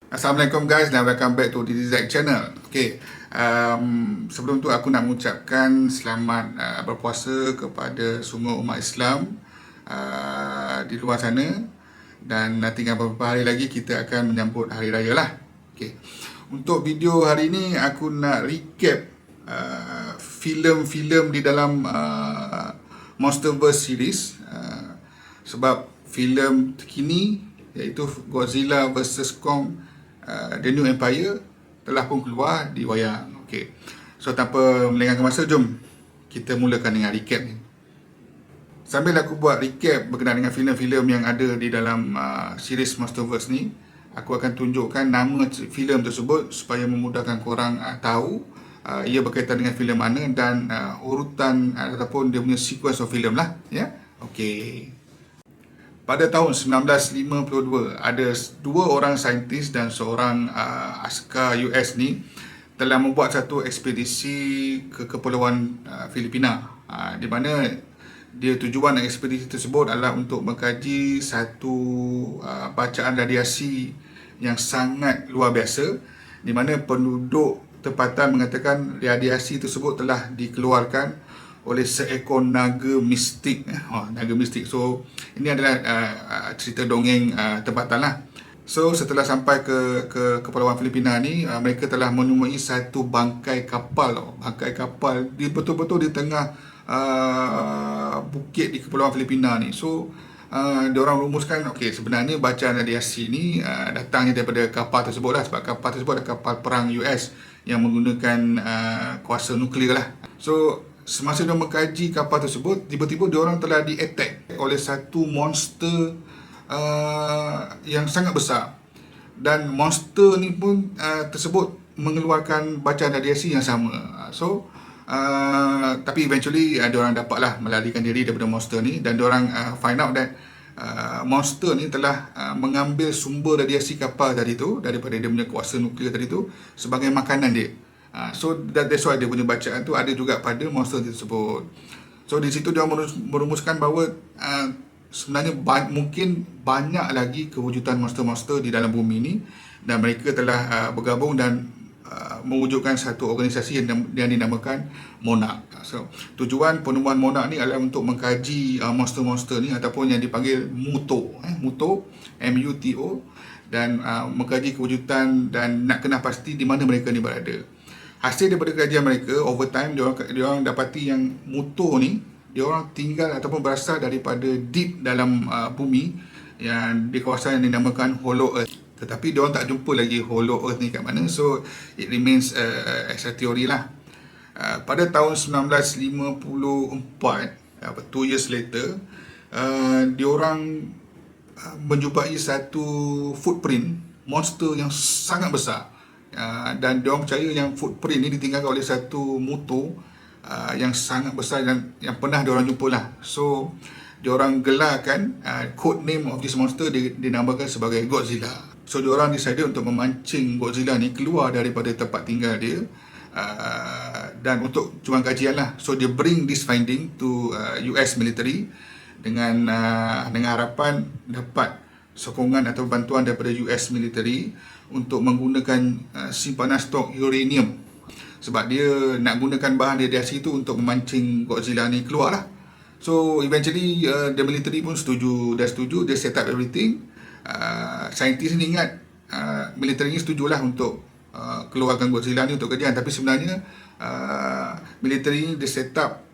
Assalamualaikum guys dan welcome back to DDZ channel. Sebelum tu aku nak mengucapkan selamat berpuasa kepada semua umat Islam di luar sana, dan tinggal beberapa hari lagi kita akan menyambut hari raya lah. Untuk video hari ni aku nak recap filem-filem di dalam Monsterverse series, sebab filem terkini iaitu Godzilla vs Kong The New Empire telah pun keluar di wayang. So tanpa melengahkan masa, jom kita mulakan dengan recap ni. Sambil aku buat recap berkenaan dengan filem-filem yang ada di dalam series Monsterverse ni, aku akan tunjukkan nama filem tersebut supaya memudahkan korang tahu ia berkaitan dengan filem mana dan urutan ataupun dia punya sequence of filem lah, ya. Pada tahun 1952, ada dua orang saintis dan seorang askar US ni telah membuat satu ekspedisi ke Kepulauan Filipina, di mana tujuan ekspedisi tersebut adalah untuk mengkaji satu bacaan radiasi yang sangat luar biasa, di mana penduduk tempatan mengatakan radiasi tersebut telah dikeluarkan oleh seekor naga mistik. Naga mistik. So ini adalah cerita dongeng tempatan lah. So setelah sampai ke Kepulauan Filipina ni, mereka telah menemui satu bangkai kapal. Bangkai kapal betul-betul di tengah bukit di Kepulauan Filipina ni. So diorang rumuskan, sebenarnya bacaan radiasi ni datangnya daripada kapal tersebut lah, sebab kapal tersebut adalah kapal perang US yang menggunakan kuasa nuklear lah. So semasa dia mengkaji kapal tersebut, tiba-tiba diorang telah di-attack oleh satu monster yang sangat besar, dan monster ni pun tersebut mengeluarkan bacaan radiasi yang sama. Tapi eventually diorang dapatlah melarikan diri daripada monster ni, dan diorang find out that monster ni telah mengambil sumber radiasi kapal tadi tu daripada dia punya kuasa nuklear tadi tu sebagai makanan dia. So that's why dia punya bacaan tu ada juga pada monster tersebut. So di situ dia merumuskan bahawa sebenarnya mungkin banyak lagi kewujudan monster-monster di dalam bumi ni, dan mereka telah bergabung dan mewujudkan satu organisasi yang dinamakan Monarch. So tujuan penemuan Monarch ni adalah untuk mengkaji monster-monster ni, ataupun yang dipanggil MUTO, MUTO, dan mengkaji kewujudan dan nak kenal pasti di mana mereka ni berada. Hasil daripada kajian mereka, over time diorang dapati yang MUTO ni diorang tinggal ataupun berasal daripada deep dalam bumi, yang di kawasan yang dinamakan Hollow Earth. Tetapi diorang tak jumpa lagi Hollow Earth ni kat mana, so it remains as a theory lah. Pada tahun 1954, 2 years later, diorang menjumpai satu footprint monster yang sangat besar. Dan diorang percaya yang footprint ni ditinggalkan oleh satu MUTO yang sangat besar dan yang pernah diorang jumpa lah. So diorang gelarkan code name of this monster dinamakan sebagai Godzilla. So diorang decide untuk memancing Godzilla ni keluar daripada tempat tinggal dia, dan untuk tujuan kajian lah. So dia bring this finding to US military dengan harapan dapat sokongan atau bantuan daripada US military untuk menggunakan simpanan stok uranium, sebab dia nak gunakan bahan radiasi itu untuk memancing Godzilla ni keluar lah. So eventually the military pun setuju, dia set up everything. Saintis ni ingat military ni setujulah untuk keluarkan Godzilla ni untuk kajian, tapi sebenarnya military ni dia set up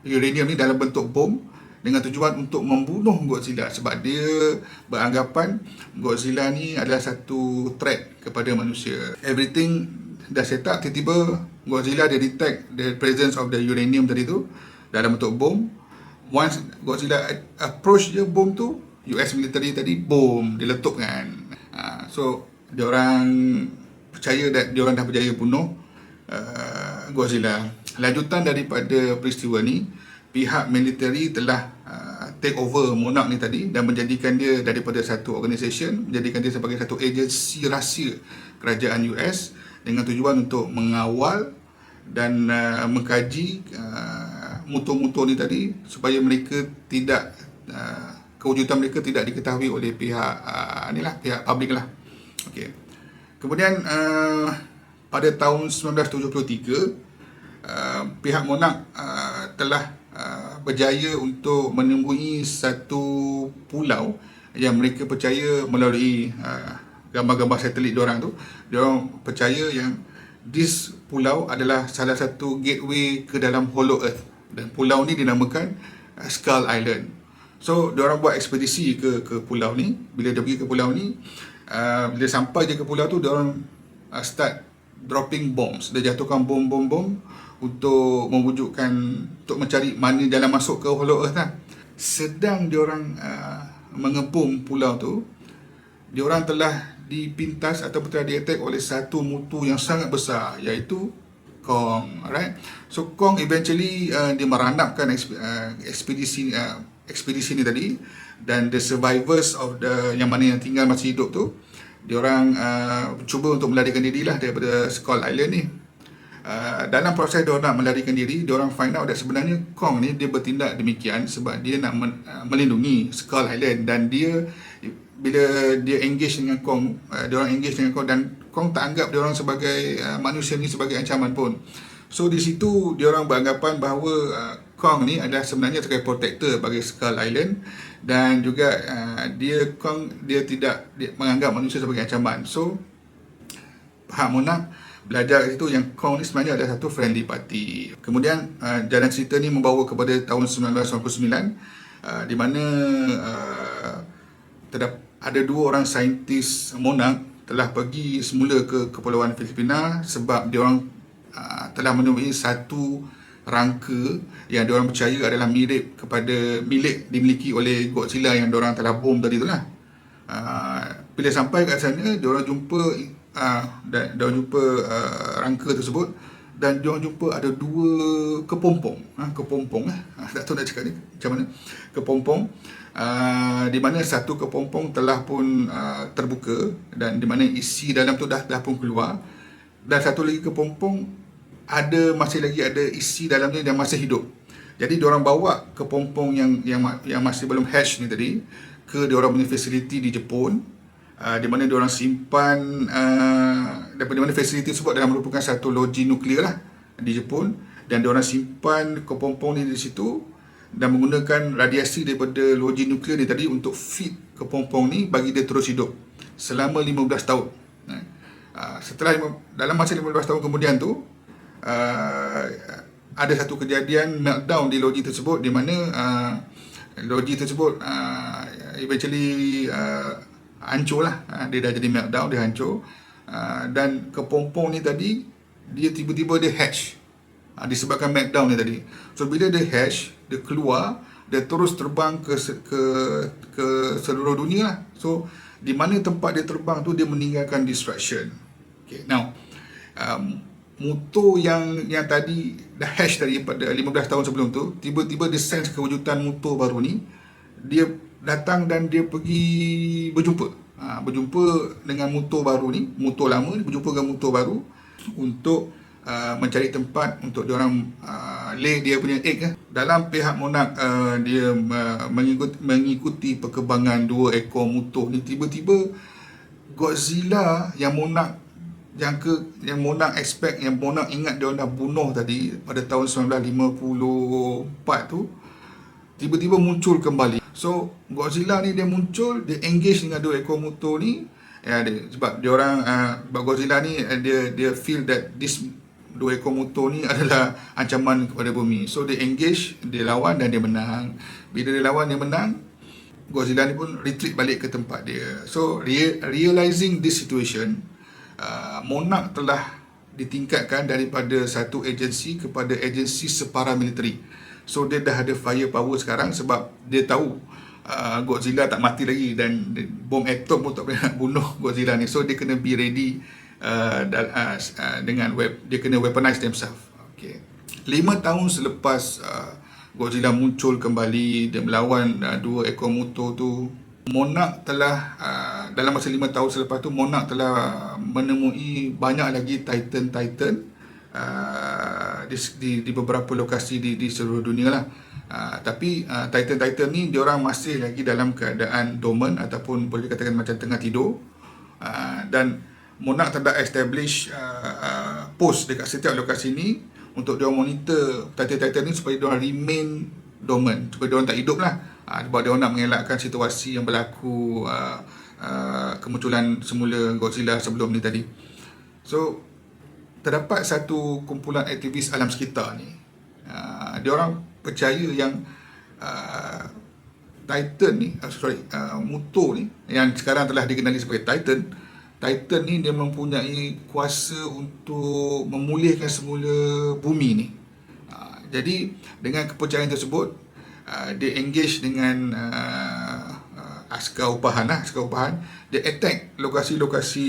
uranium ni dalam bentuk bom dengan tujuan untuk membunuh Godzilla, sebab dia beranggapan Godzilla ni adalah satu threat kepada manusia. Everything dah set up, tiba-tiba Godzilla dia detect the presence of the uranium tadi tu dalam bentuk bom. Once Godzilla approach je bom tu, US military tadi bom diletupkan. So diorang percaya that diorang dah berjaya bunuh Godzilla. Lanjutan daripada peristiwa ni, pihak military telah take over Monarch ni tadi dan menjadikan dia daripada satu organisation, menjadikan dia sebagai satu agensi rahsia kerajaan US dengan tujuan untuk mengawal dan mengkaji MUTO-MUTO ni tadi, supaya mereka tidak kewujudan mereka tidak diketahui oleh pihak pihak publik lah. Okey. Kemudian pada tahun 1973, pihak Monarch telah berjaya untuk menemui satu pulau yang mereka percaya melalui gambar-gambar satelit diorang tu, diorang percaya yang this pulau adalah salah satu gateway ke dalam Hollow Earth, dan pulau ni dinamakan Skull Island. So diorang buat ekspedisi ke pulau ni. Bila dia pergi ke pulau ni, bila sampai je ke pulau tu, diorang start dropping bombs. Dia jatuhkan bom untuk mewujudkan, untuk mencari mana jalan masuk ke Hollow Earth lah. Sedang diorang mengepung pulau tu, diorang telah dipintas ataupun telah di-attack oleh satu mutu yang sangat besar, iaitu Kong. Alright. So Kong eventually dia meranapkan ekspedisi ni tadi, dan the survivors of yang mana yang tinggal masih hidup tu, diorang cuba untuk melarikan diri lah daripada Skull Island ni. Dalam proses diorang nak melarikan diri, diorang find out that sebenarnya Kong ni dia bertindak demikian sebab dia nak melindungi Skull Island, dan dia bila dia engage dengan Kong, diorang engage dengan Kong, dan Kong tak anggap diorang sebagai manusia ni sebagai ancaman pun. So di situ diorang beranggapan bahawa Kong ni adalah sebenarnya sebagai protector bagi Skull Island, dan juga dia tidak menganggap manusia sebagai ancaman. So pihak Monarch belajar kat situ yang Kong ni sebenarnya adalah satu friendly party. Kemudian jalan cerita ni membawa kepada tahun 1999, di mana ada dua orang saintis Monarch telah pergi semula ke Kepulauan Filipina sebab diorang telah menemui satu rangka yang diorang percaya adalah milik dimiliki oleh Godzilla yang diorang telah bom tadi tu lah. Bila sampai kat sana, diorang jumpa rangka tersebut, dan diorang jumpa ada dua kepompong. Tak tahu nak cakap ni macam mana. Kepompong, di mana satu kepompong telah pun terbuka, dan di mana isi dalam tu dah pun keluar, dan satu lagi kepompong masih lagi ada isi dalamnya yang masih hidup. Jadi diorang bawa kepompong yang masih belum hatch ni tadi ke diorang punya facility di Jepun, di mana diorang simpan, daripada mana facility tersebut adalah merupakan satu loji nuklear lah di Jepun, dan diorang simpan kepompong ni di situ dan menggunakan radiasi daripada loji nuklear ni tadi untuk feed kepompong ni bagi dia terus hidup selama 15 tahun. Dalam masa 15 tahun kemudian tu, ada satu kejadian meltdown di loji tersebut, di mana loji tersebut eventually hancur lah. Dia dah jadi meltdown, dia hancur, dan kepompong ni tadi dia tiba-tiba dia hatch disebabkan meltdown ni tadi. So bila dia hatch, dia keluar, dia terus terbang ke seluruh dunia lah. So di mana tempat dia terbang tu, dia meninggalkan destruction. Okay, now mutu yang tadi dah hatch tadi pada 15 tahun sebelum tu, tiba-tiba dia sense kewujudan mutu baru ni. Dia datang dan dia pergi berjumpa dengan mutu baru ni, mutu lama ni berjumpa dengan mutu baru untuk mencari tempat untuk diorang lay dia punya egg. Dalam pihak Monarch, dia mengikuti perkembangan dua ekor mutu ni, tiba-tiba Godzilla yang Monarch expect, yang Monarch ingat dia dah bunuh tadi pada tahun 1954 tu, tiba-tiba muncul kembali. So Godzilla ni dia muncul, dia engage dengan dua ekor mutu ni, sebab Godzilla ni dia feel that this dua ekor mutu ni adalah ancaman kepada bumi. So dia engage, dia lawan dan dia menang. Bila dia lawan, dia menang, Godzilla ni pun retreat balik ke tempat dia. So realizing this situation, Monarch telah ditingkatkan daripada satu agensi kepada agensi separamilitary. So dia dah ada firepower sekarang, sebab dia tahu Godzilla tak mati lagi, dan bom atom pun tak boleh nak bunuh Godzilla ni. So dia kena be ready, dengan dia kena weaponize themselves. Okay. 5 tahun selepas Godzilla muncul kembali, dia melawan dua ekor mutu tu, Monarch telah dalam masa 5 tahun selepas tu, Monarch telah menemui banyak lagi Titan di beberapa lokasi di seluruh dunia lah. Tapi Titan ni diorang masih lagi dalam keadaan dormant, ataupun boleh dikatakan macam tengah tidur. Dan Monarch telah establish post dekat setiap lokasi ni untuk dia monitor titan-titan ni supaya dia remain dormant, supaya dia tak hidup lah. Sebab dia nak mengelakkan situasi yang berlaku kemunculan semula Godzilla sebelum ni tadi. So terdapat satu kumpulan aktivis alam sekitar ni, dia orang percaya yang Titan ni, Muto ni yang sekarang telah dikenali sebagai Titan ni dia mempunyai kuasa untuk memulihkan semula bumi ni. Jadi dengan kepercayaan tersebut, dia engage dengan askar upahan. Dia attack lokasi-lokasi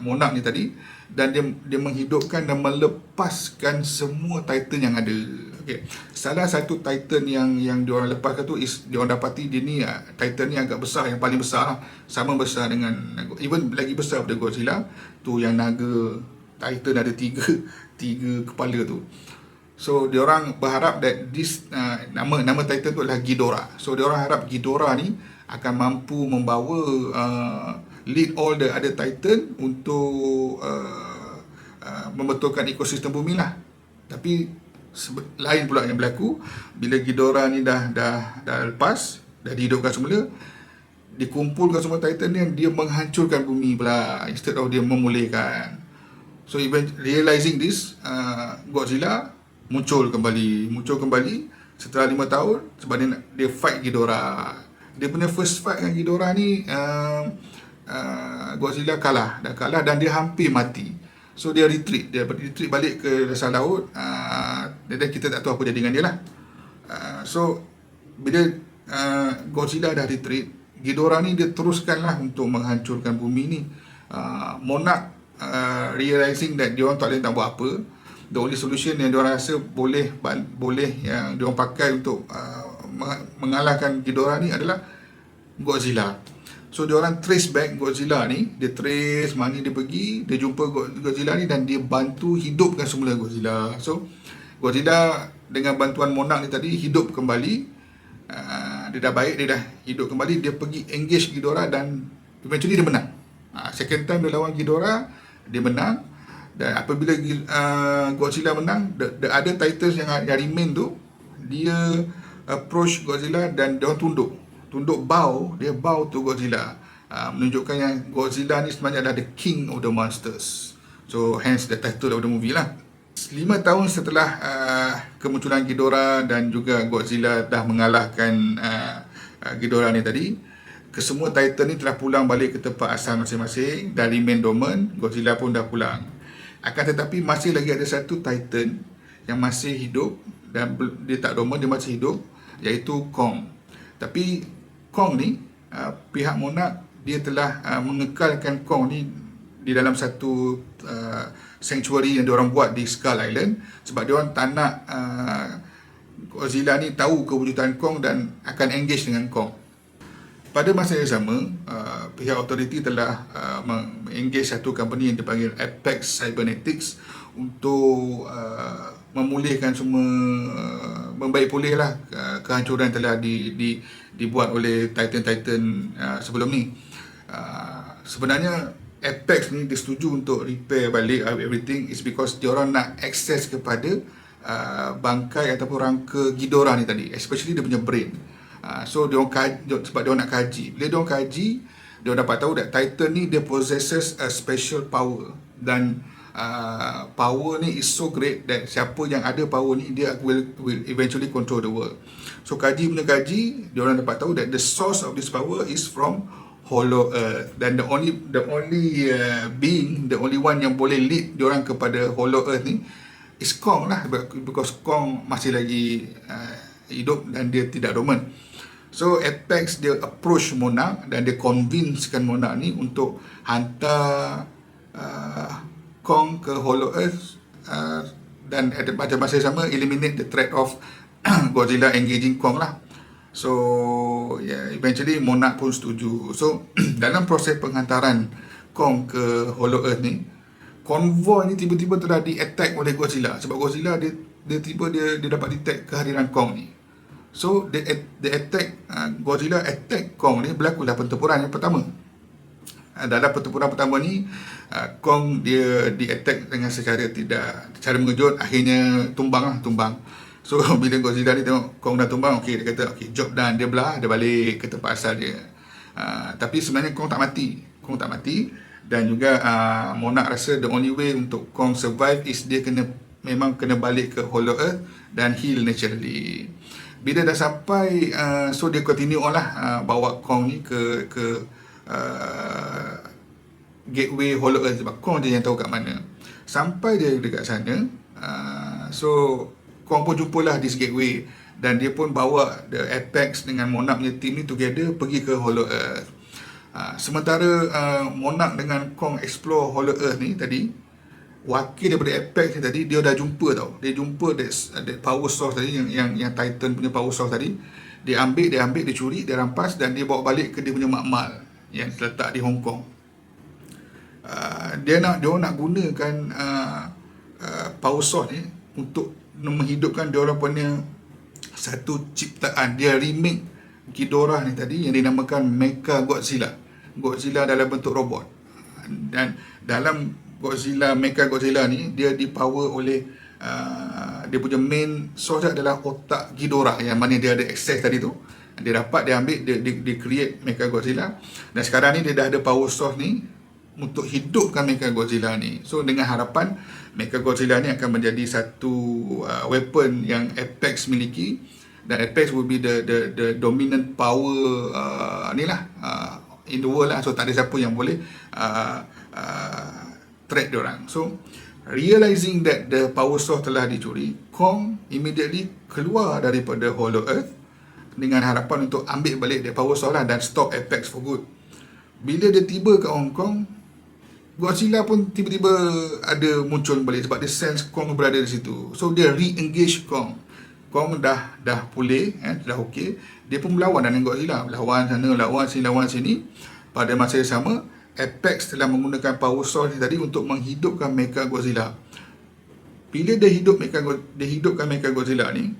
Monarch ni tadi, dan dia menghidupkan dan melepaskan semua Titan yang ada. Okay. Salah satu Titan yang diorang lepaskan tu is diorang dapati dia ni Titan ni agak besar, yang paling besar lah. Sama besar dengan, even lagi besar daripada Godzilla tu, yang naga Titan ada tiga kepala tu. So diorang berharap that this nama Titan tu adalah Ghidorah. So diorang harap Ghidorah ni akan mampu membawa lead all the other Titan untuk membetulkan ekosistem bumi lah. Tapi lain pula yang berlaku bila Ghidorah ni dah lepas, dah dihidupkan semula, dikumpulkan semua Titan ni, dia menghancurkan bumi pula instead of dia memulihkan. So even realizing this, Godzilla muncul kembali setelah 5 tahun sebab dia fight Ghidorah. Dia punya first fight dengan Ghidorah ni, Godzilla kalah dan dia hampir mati. So dia retreat balik ke dasar laut, dan kita tak tahu apa jadi dengan dia lah. So bila Godzilla dah retreat, Ghidorah ni dia teruskanlah untuk menghancurkan bumi ni. Monarch realizing that dia orang tak boleh nak buat apa. The only solution yang dia orang rasa boleh yang dia orang pakai untuk mengalahkan Ghidorah ni adalah Godzilla. So dia orang trace back Godzilla ni, dia trace mana dia pergi, dia jumpa Godzilla ni dan dia bantu hidupkan semula Godzilla. So Godzilla dengan bantuan Monarch ni tadi hidup kembali. Dia dah baik, dia dah hidup kembali, dia pergi engage Ghidorah dan eventually dia menang. Second time dia lawan Ghidorah, dia menang. Dan apabila Godzilla menang, the other Titans yang remain tu, dia approach Godzilla dan dia tunduk bow to Godzilla, menunjukkan yang Godzilla ni sebenarnya adalah the king of the monsters. So hence the title of the movie lah. 5 tahun setelah kemunculan Ghidorah dan juga Godzilla dah mengalahkan Ghidorah ni tadi, kesemua Titan ni telah pulang balik ke tempat asal masing-masing dan remain dormant. Godzilla pun dah pulang. Akan tetapi masih lagi ada satu Titan yang masih hidup, dan dia tak dormant, dia masih hidup, iaitu Kong. Tapi Kong ni, pihak Monarch dia telah mengekalkan Kong ni di dalam satu sanctuary yang diorang buat di Skull Island, sebab diorang tak nak Godzilla ni tahu kewujudan Kong dan akan engage dengan Kong. Pada masa yang sama, pihak authority telah engage satu company yang dipanggil Apex Cybernetics untuk memulihkan semua, membaik pulihlah kehancuran yang telah dibuat oleh Titan sebelum ni. Sebenarnya Apex ni dia setuju untuk repair balik everything is because diorang nak akses kepada bangkai ataupun rangka Ghidorah ni tadi, especially dia punya brain. So diorang sebab diorang nak kaji. Bila diorang kaji, diorang dapat tahu that Titan ni dia possesses a special power, dan power ni is so great that siapa yang ada power ni dia will eventually control the world. So kaji, diorang dapat tahu that the source of this power is from Hollow Earth, dan the only being, the only one yang boleh lead diorang kepada Hollow Earth ni is Kong lah, because Kong masih lagi hidup dan dia tidak dormant. So Apex dia approach Monarch dan dia convincekan Monarch ni untuk hantar Kong ke Hollow Earth, dan pada masa yang sama eliminate the threat of Godzilla engaging Kong lah. So eventually Monarch pun setuju. So dalam proses penghantaran Kong ke Hollow Earth ni, konvoi ni tiba-tiba telah di-attack oleh Godzilla, sebab Godzilla dia dapat detect kehadiran Kong ni. So Godzilla attack Kong ni, berlakulah pertempuran yang pertama. dalam pertempuran pertama ni Kong dia di attack dengan secara mengejut, akhirnya tumbang. So bila Godzilla ni tengok Kong dah tumbang, okey, dia kata okey, job done, dia belah, dia balik ke tempat asal dia. Tapi sebenarnya Kong tak mati, dan juga Monarch rasa the only way untuk Kong survive is dia memang kena balik ke Hollow Earth dan heal naturally. Bila dah sampai, so dia continue on lah, bawa Kong ni ke gateway Hollow Earth, sebab Kong je yang tahu kat mana. Sampai dia dekat sana, so Kong pun jumpalah this gateway, dan dia pun bawa the Apex dengan Monarch punya team ni together pergi ke Hollow Earth. Sementara Monarch dengan Kong explore Hollow Earth ni tadi, wakil daripada Apex ni tadi, dia dah jumpa tau. Dia jumpa that power source tadi, yang Titan punya power source tadi. Dia ambil, dia curi, dia rampas, dan dia bawa balik ke dia punya makmal yang terletak di Hong Kong. Dia nak gunakan power source ni untuk menghidupkan dia orang punya satu ciptaan. Dia remake Ghidorah ni tadi yang dinamakan Mecha Godzilla dalam bentuk robot. Dan dalam Mecha Godzilla ni, dia dipower oleh dia punya main source adalah otak Ghidorah, yang mana dia ada access tadi tu. Dia dapat, dia ambil, dia create Mecha Godzilla, dan sekarang ni dia dah ada power source ni untuk hidupkan Mecha Godzilla ni. So dengan harapan Mecha Godzilla ni akan menjadi satu weapon yang Apex miliki, dan Apex will be the dominant power in the world lah. So tak ada siapa yang boleh threat diorang. So realizing that the power source telah dicuri, Kong immediately keluar daripada Hollow Earth dengan harapan untuk ambil balik the power source lah, dan stop Apex for good. Bila dia tiba ke Hong Kong, Godzilla pun tiba-tiba ada muncul balik, sebab dia sense Kong berada di situ. So dia re-engage Kong. Kong dah pulih, dah okey. Dia pun melawan dengan Godzilla, lawan sana, lawan sini. Pada masa yang sama, Apex telah menggunakan power source ni tadi untuk menghidupkan Mecha Godzilla. Bila dia hidupkan Mecha Godzilla ni,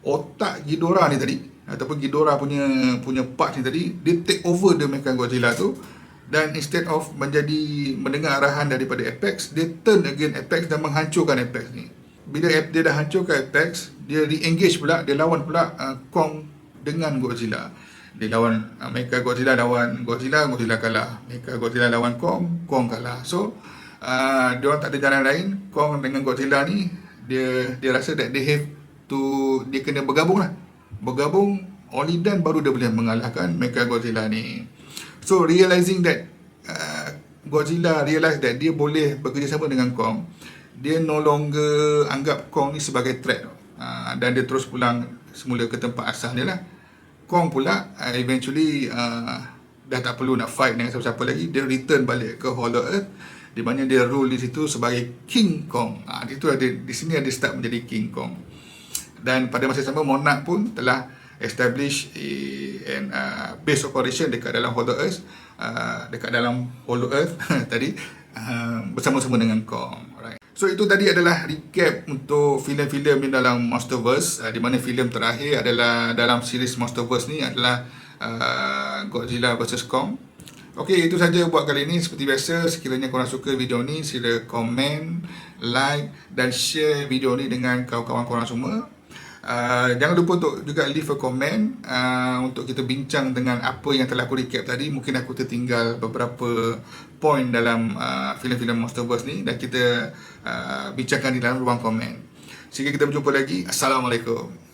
otak Ghidorah ni tadi, ataupun Ghidorah punya part ni tadi, dia take over the Mecha Godzilla tu, dan instead of mendengar arahan daripada Apex, dia turn again Apex dan menghancurkan Apex ni. Bila dia dah hancurkan Apex, dia re-engage pula, dia lawan pula Kong dengan Godzilla. Dia lawan Mecha Godzilla lawan Godzilla kalah. Mecha Godzilla lawan Kong kalah. So dia orang tak ada jalan lain. Kong dengan Godzilla ni, dia rasa that dia kena bergabung, only then baru dia boleh mengalahkan Mecha Godzilla ni. So realizing that Godzilla realize that dia boleh bekerjasama dengan Kong, dia no longer anggap Kong ni sebagai threat, dan dia terus pulang semula ke tempat asal dia lah. Kong pula eventually dah tak perlu nak fight dengan siapa-siapa lagi. Dia return balik ke Hollow Earth, di mana dia rule di situ sebagai King Kong. Di sini dia start menjadi King Kong. Dan pada masa sama, Monarch pun telah establish base operation dekat dalam Hollow Earth, tadi, bersama-sama dengan Kong. Alright. So itu tadi adalah recap untuk filem-filem di dalam Monsterverse, di mana filem terakhir adalah dalam series Monsterverse ni adalah Godzilla vs Kong. Okey, itu saja buat kali ini. Seperti biasa, sekiranya korang suka video ni, sila komen, like dan share video ni dengan kawan-kawan korang semua. Jangan lupa untuk juga leave a comment untuk kita bincang dengan apa yang telah aku recap tadi. Mungkin aku tertinggal beberapa point dalam filem-filem Monsterverse ni, dan kita bincangkan di dalam ruang komen. Sehingga kita berjumpa lagi. Assalamualaikum.